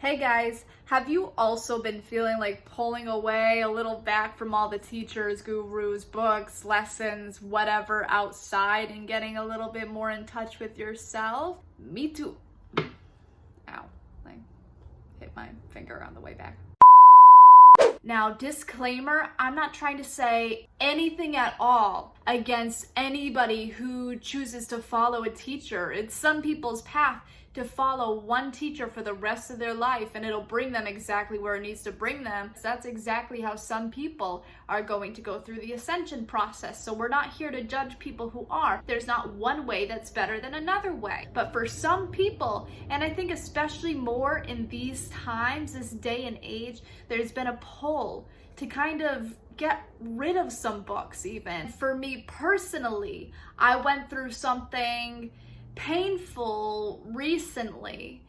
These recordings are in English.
Hey guys, have you also been feeling like pulling away a little back from all the teachers, gurus, books, lessons, whatever outside and getting a little bit more in touch with yourself? Me too. Ow, I hit my finger on the way back. Now, disclaimer, I'm not trying to say anything at all against anybody who chooses to follow a teacher. It's some people's path to follow one teacher for the rest of their life, and it'll bring them exactly where it needs to bring them. That's exactly how some people are going to go through the ascension process. So we're not here to judge people who are. There's not one way that's better than another way. But for some people, and I think especially more in these times, this day and age, there's been a pull to kind of get rid of some books even. For me personally, I went through something painful recently,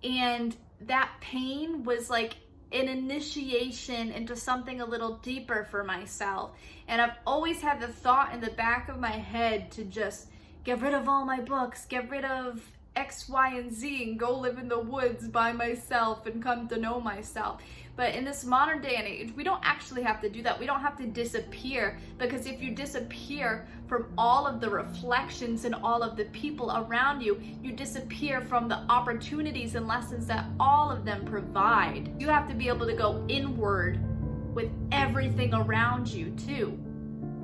and that pain was like an initiation into something a little deeper for myself. And I've always had the thought in the back of my head to just get rid of all my books, get rid of X, Y, and Z, and go live in the woods by myself and come to know myself. But in this modern day and age, we don't actually have to do that. We don't have to disappear, because if you disappear from all of the reflections and all of the people around you, you disappear from the opportunities and lessons that all of them provide. You have to be able to go inward with everything around you too.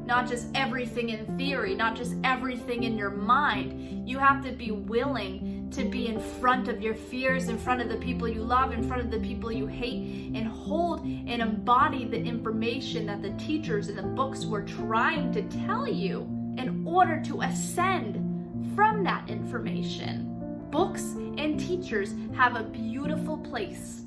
Not just everything in theory, not just everything in your mind. You have to be willing to be in front of your fears, in front of the people you love, in front of the people you hate, and hold and embody the information that the teachers and the books were trying to tell you in order to ascend from that information. Books and teachers have a beautiful place,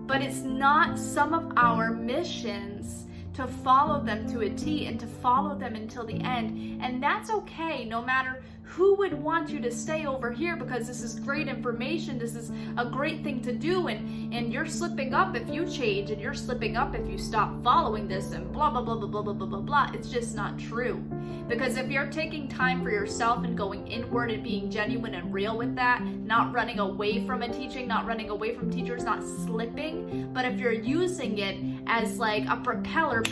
but it's not some of our missions to follow them to a T and to follow them until the end. And that's okay, no matter who would want you to stay over here, because this is great information, this is a great thing to do, and you're slipping up if you change, and you're slipping up if you stop following this, and blah, blah, blah, blah, blah, blah, blah, blah, blah. It's just not true. Because if you're taking time for yourself and going inward and being genuine and real with that, not running away from a teaching, not running away from teachers, not slipping, but if you're using it as like a propeller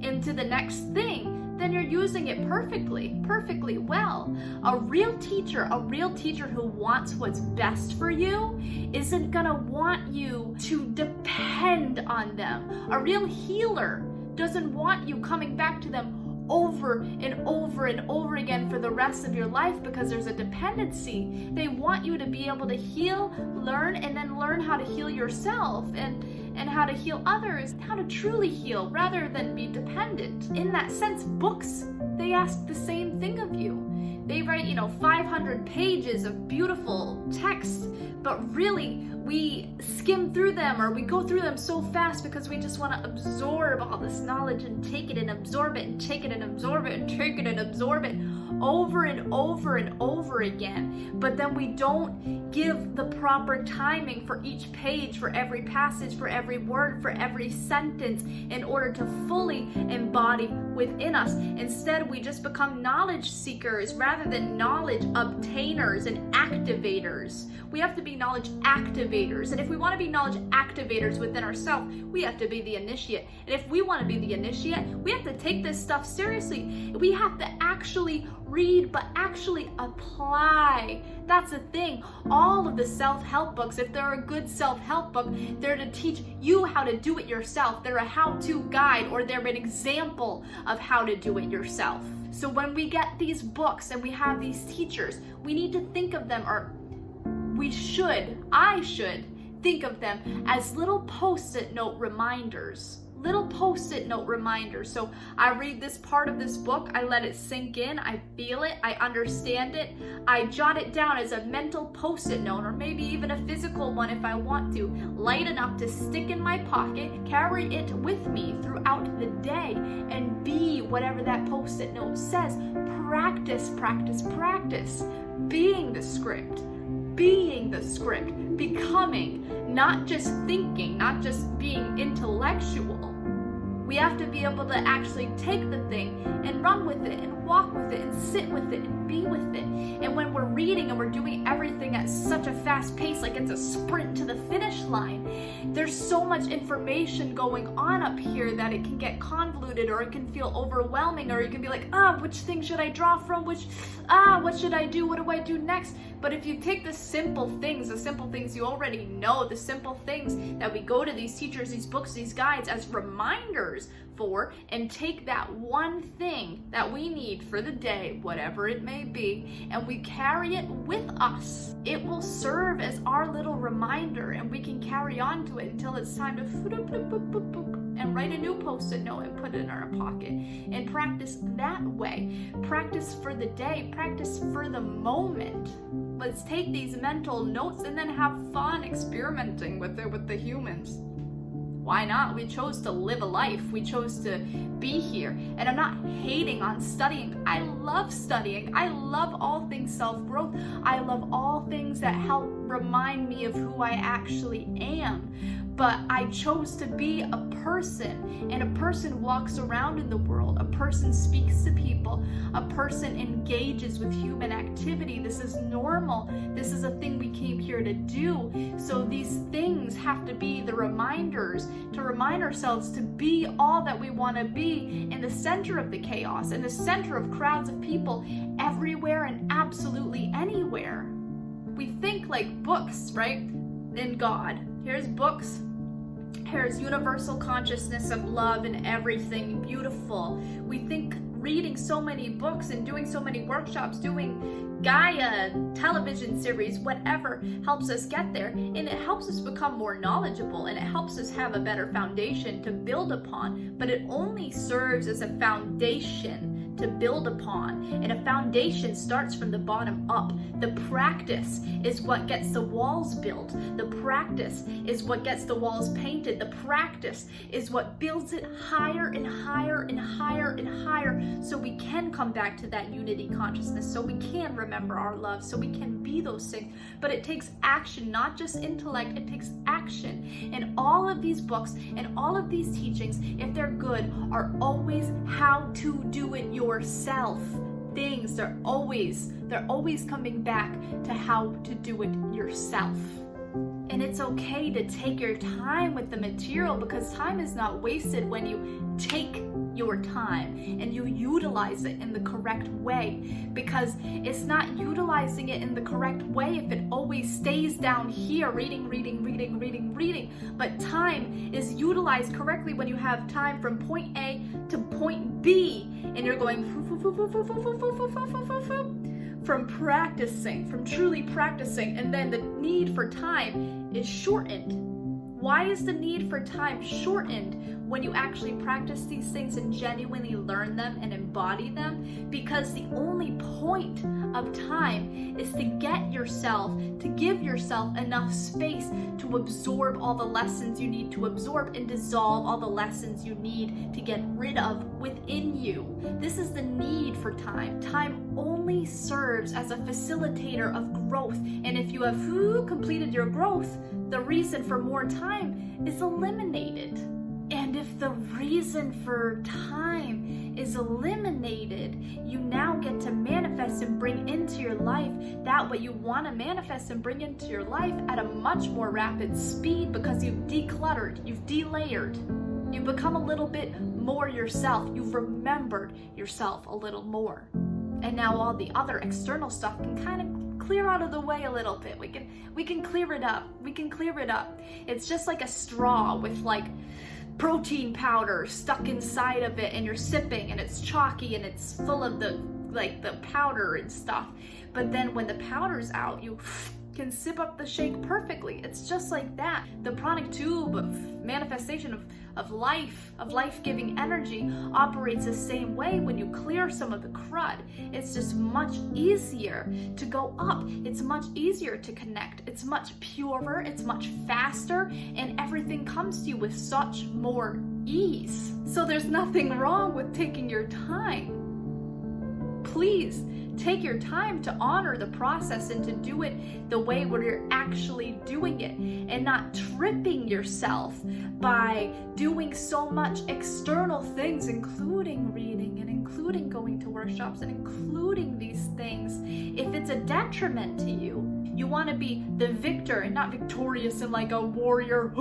into the next thing, then you're using it perfectly well. A real teacher who wants what's best for you isn't gonna want you to depend on them. A real healer doesn't want you coming back to them over and over and over again for the rest of your life, because there's a dependency. They want you to be able to heal, learn, and then learn how to heal yourself and how to heal others, how to truly heal rather than be dependent. In that sense, books, they ask the same thing of you. They write, 500 pages of beautiful text, but really we skim through them, or we go through them so fast because we just want to absorb all this knowledge and take it and absorb it and take it and absorb it and take it and absorb it over and over and over again. But then we don't give the proper timing for each page, for every passage, for every word, for every sentence, in order to fully embody within us. Instead, we just become knowledge seekers rather than knowledge obtainers and activators. We have to be knowledge activators. And if we want to be knowledge activators within ourselves, we have to be the initiate. And if we want to be the initiate, we have to take this stuff seriously. We have to actually read, but actually apply. That's the thing. All of the self-help books, if they're a good self-help book, they're to teach you how to do it yourself. They're a how-to guide, or they're an example of how to do it yourself. So when we get these books and we have these teachers, we need to think of them, or I should think of them as little post-it note reminders. So I read this part of this book, I let it sink in, I feel it, I understand it, I jot it down as a mental post-it note, or maybe even a physical one if I want to, light enough to stick in my pocket, carry it with me throughout the day, and be whatever that post-it note says. Practice, being the script, becoming, not just thinking, not just being intellectual, We have to be able to actually take the thing and run with it and walk with it and sit with it and be with it. And when we're reading and we're doing everything at such a fast pace, like it's a sprint to the finish line, there's so much information going on up here that it can get convoluted, or it can feel overwhelming, or you can be like, which thing should I draw from? What should I do? What do I do next? But if you take the simple things you already know, the simple things that we go to these teachers, these books, these guides as reminders for, and take that one thing that we need for the day, whatever it may be, and we carry it with us, it will serve as our little reminder, and we can carry on to it until it's time to and write a new post-it note and put it in our pocket and practice that way. Practice for the day, practice for the moment. Let's take these mental notes and then have fun experimenting with it with the humans. Why not? We chose to live a life. We chose to be here. And I'm not hating on studying. I love studying. I love all things self-growth. I love all things that help remind me of who I actually am. But I chose to be a person, and a person walks around in the world. A person speaks to people. A person engages with human activity. This is normal. This is a thing we came here to do. So these things have to be the reminders to remind ourselves to be all that we want to be in the center of the chaos, in the center of crowds of people everywhere and absolutely anywhere. We think like books, right? In God. Here's books. Here's universal consciousness of love and everything beautiful. We think reading so many books and doing so many workshops, doing Gaia television series, whatever, helps us get there, and it helps us become more knowledgeable, and it helps us have a better foundation to build upon, but it only serves as a foundation to build upon, and a foundation starts from the bottom up. The practice is what gets the walls built. The practice is what gets the walls painted. The practice is what builds it higher and higher and higher and higher, so we can come back to that unity consciousness, so we can remember our love, so we can be those things. But it takes action, not just intellect, it takes action. And all of these books and all of these teachings, if they're good, are always how to do it yourself things. They're always coming back to how to do it yourself. And it's okay to take your time with the material, because time is not wasted when you take your time and you utilize it in the correct way, because it's not utilizing it in the correct way if it always stays down here reading. But time is utilized correctly when you have time from point A to point B, and you're going from practicing, from truly practicing, and then the need for time is shortened. Why is the need for time shortened when you actually practice these things and genuinely learn them and embody them? Because the only point of time is to get yourself, to give yourself enough space to absorb all the lessons you need to absorb and dissolve all the lessons you need to get rid of within you. This is the need for time. Time only serves as a facilitator of growth. And if you have completed your growth, the reason for more time is eliminated. And if the reason for time is eliminated, you now get to manifest and bring into your life that what you want to manifest and bring into your life at a much more rapid speed, because you've decluttered, you've delayered, you've become a little bit more yourself, you've remembered yourself a little more. And now all the other external stuff can kind of clear out of the way a little bit. We can clear it up. We can clear it up. It's just like a straw with like protein powder stuck inside of it, and you're sipping and it's chalky and it's full of the powder and stuff. But then when the powder's out, you can sip up the shake perfectly. It's just like that. The pranic tube of manifestation of life-giving energy operates the same way. When you clear some of the crud, it's just much easier to go up. It's much easier to connect. It's much purer, it's much faster, and everything comes to you with such more ease. So there's nothing wrong with taking your time. please take your time to honor the process and to do it the way where you're actually doing it and not tripping yourself by doing so much external things, including reading and including going to workshops and including these things. If it's a detriment to you, you want to be the victor and not victorious in like a warrior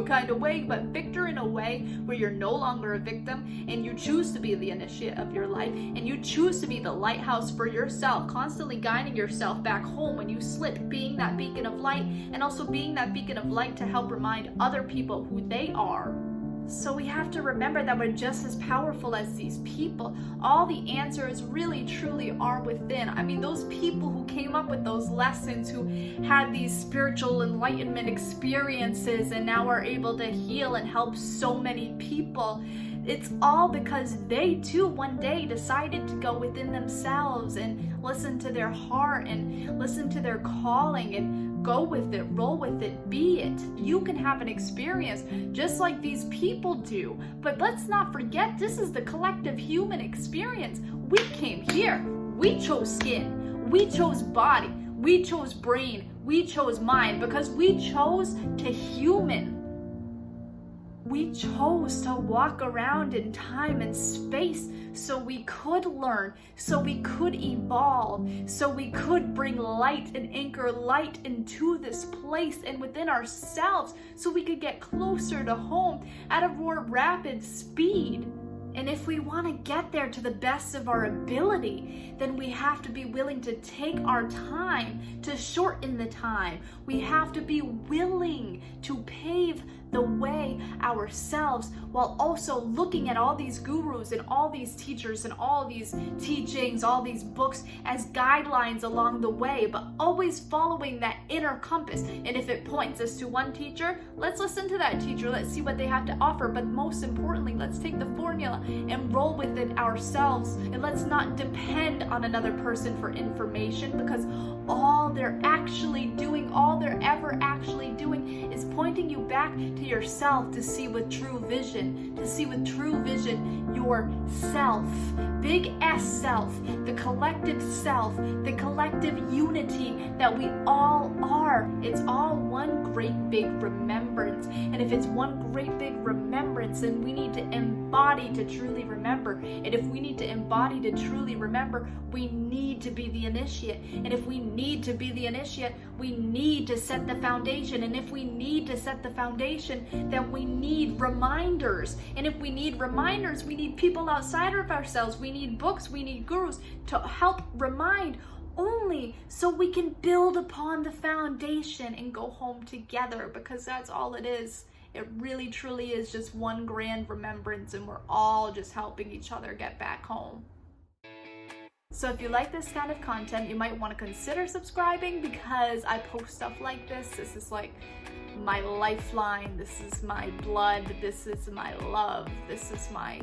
kind of way, but victor in a way where you're no longer a victim and you choose to be the initiate of your life and you choose to be the lighthouse for yourself, constantly guiding yourself back home when you slip, being that beacon of light and also being that beacon of light to help remind other people who they are. So we have to remember that we're just as powerful as these people. All the answers really truly are within. I mean, those people who came up with those lessons, who had these spiritual enlightenment experiences and now are able to heal and help so many people, it's all because they too one day decided to go within themselves and listen to their heart and listen to their calling and go with it, roll with it, be it. You can have an experience just like these people do. But let's not forget, this is the collective human experience. We came here. We chose skin. We chose body. We chose brain. We chose mind because we chose to human. We chose to walk around in time and space so we could learn, so we could evolve, so we could bring light and anchor light into this place and within ourselves so we could get closer to home at a more rapid speed. And if we want to get there to the best of our ability, then we have to be willing to take our time to shorten the time. We have to be willing to pave the way ourselves while also looking at all these gurus and all these teachers and all these teachings, all these books as guidelines along the way, but always following that inner compass. And if it points us to one teacher, let's listen to that teacher. Let's see what they have to offer. But most importantly, let's take the formula and roll with it ourselves. And let's not depend on another person for information, because all they're actually doing, all they're ever actually doing is pointing you back to yourself to see with true vision, yourself, big S self, the collective self, the collective unity that we all are. It's all one great big remembrance. And if it's one great big remembrance, then we need to embody to truly remember. And if we need to embody to truly remember, we need to be the initiate. And if we need to be the initiate, we need to set the foundation. And if we need to set the foundation, then we need reminders. And if we need reminders, we need people outside of ourselves. We need books, we need gurus to help remind, only so we can build upon the foundation and go home together, because that's all it is. It really truly is just one grand remembrance, and we're all just helping each other get back home. So if you like this kind of content, you might want to consider subscribing, because I post stuff like this. This is like my lifeline. This is my blood. This is my love. This is my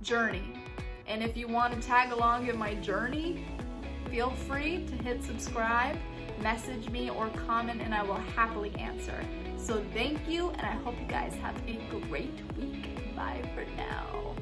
journey. And if you want to tag along in my journey, feel free to hit subscribe, message me, or comment, and I will happily answer. So thank you, and I hope you guys have a great week. Bye for now.